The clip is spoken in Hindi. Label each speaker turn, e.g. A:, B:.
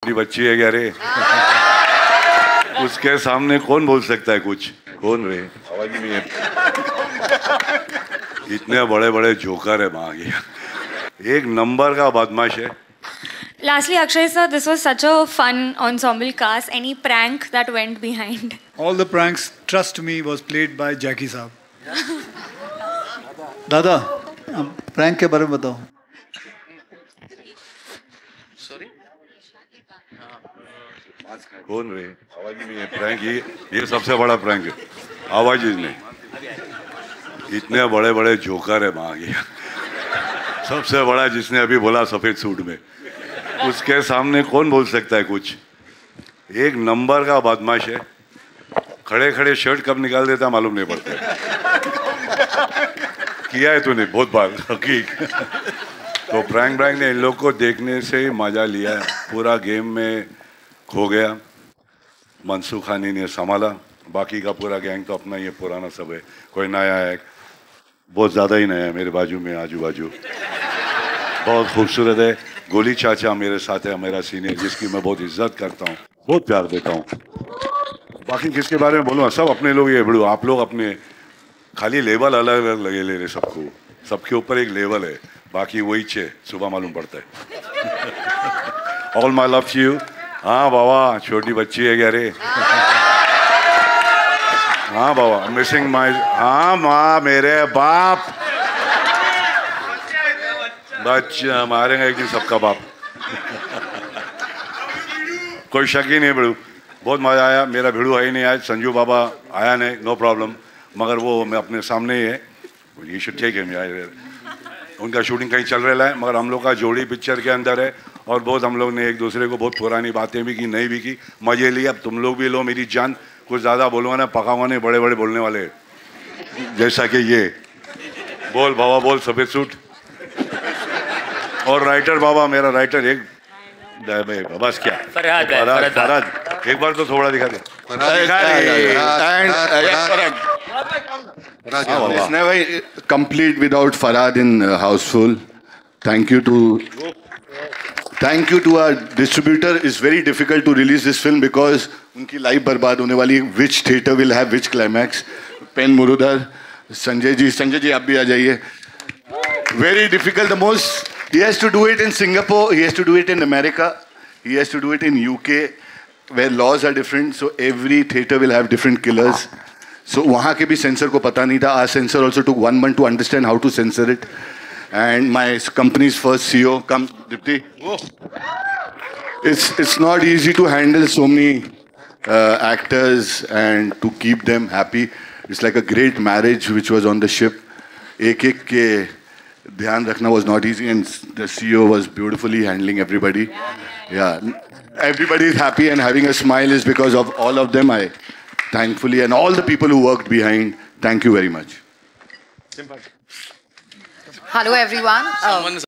A: बच्ची है क्या रे? उसके सामने कौन बोल सकता है कुछ? कौन रे? आवाज ही नहीं है। इतने बड़े बड़े जोकर है वहां गया, एक नंबर का बदमाश है।
B: Lastly, Akshay sir, this was such a fun ensemble cast. Any prank that went behind?
C: All the pranks, trust me, was played by Jackie साहब. दादा, prank के बारे में बताओ.
A: कौन रे? आवाज ही नहीं है। प्रैंक ये सबसे बड़ा प्रैंक है, आवाज ही नहीं। इतने बड़े बड़े जोकर है वहां गया, सबसे बड़ा जिसने अभी बोला सफेद सूट में, उसके सामने कौन बोल सकता है कुछ? एक नंबर का बदमाश है। खड़े खड़े शर्ट कब निकाल देता मालूम नहीं पड़ता। किया है तूने बहुत बार हकीक। तो प्रैंक ने इन लोग को देखने से ही मजा लिया है, पूरा गेम में खो गया। मनसूख खानी ने संभाला, बाकी का पूरा गैंग तो अपना ये पुराना सब है, कोई नया है, बहुत ज़्यादा ही नया है। मेरे बाजू में आजू बाजू बहुत खूबसूरत है। गोली चाचा मेरे साथ है, मेरा सीनियर, जिसकी मैं बहुत इज्जत करता हूँ, बहुत प्यार देता हूँ। बाकी किसके बारे में बोलूँ? सब अपने लोग ये बड़ू, आप लोग अपने खाली लेवल अलग अलग लगे ले रहे सबको, सबके ऊपर एक लेवल है, बाकी वही छे सुबह मालूम पड़ता है। All my love you. हाँ बाबा, छोटी बच्ची है क्या रे? हाँ बाबा, मिसिंग माई। हाँ माँ, मेरे बाप बच्चा मारेंगे एक दिन सबका बाप। कोई शक ही नहीं बड़ू, बहुत मजा आया। मेरा भिड़ू है ही नहीं आज, संजू बाबा आया नहीं, नो प्रॉब्लम, मगर वो मैं अपने सामने ही है, ये शुड टेक हिम। उनका शूटिंग कहीं चल रहा है, मगर हम लोग का जोड़ी पिक्चर के अंदर है, और बहुत हम लोग ने एक दूसरे को बहुत पुरानी बातें भी की, नहीं भी की, मजे लिए। अब तुम लोग भी लो मेरी जान, कुछ ज़्यादा बोलूँगा ना पकाऊंगा नहीं, बड़े बड़े बोलने वाले, जैसा कि ये बोल बाबा, बोल सफेद सूट। और राइटर बाबा, मेरा राइटर एक बस क्या फरहाद, एक बार तो थोड़ा दिखा दे।
D: It's never complete without Farhad in Houseful. Thank you to our distributor. It's very difficult to release this film because उनकी लाइफ बर्बाद होने वाली। Which theater will have which climax? Pen Murudhar, Sanjay ji आप भी आ जाइए। Very difficult. The most, he has to do it in Singapore, he has to do it in America, he has to do it in UK, where laws are different. So every theater will have different killers. So वहाँ के भी सेंसर को पता नहीं था. Our censor also took 1 month to understand how to censor it. And my company's first CEO, come Dipti. It's not easy to handle so many actors and to keep them happy. It's like a great marriage which was on the ship. एक के ध्यान रखना was not easy, and the CEO was beautifully handling everybody. Yeah, everybody is happy and having a smile is because of all of them. I thankfully, and all the people who worked behind, thank you very much.
E: Hello everyone.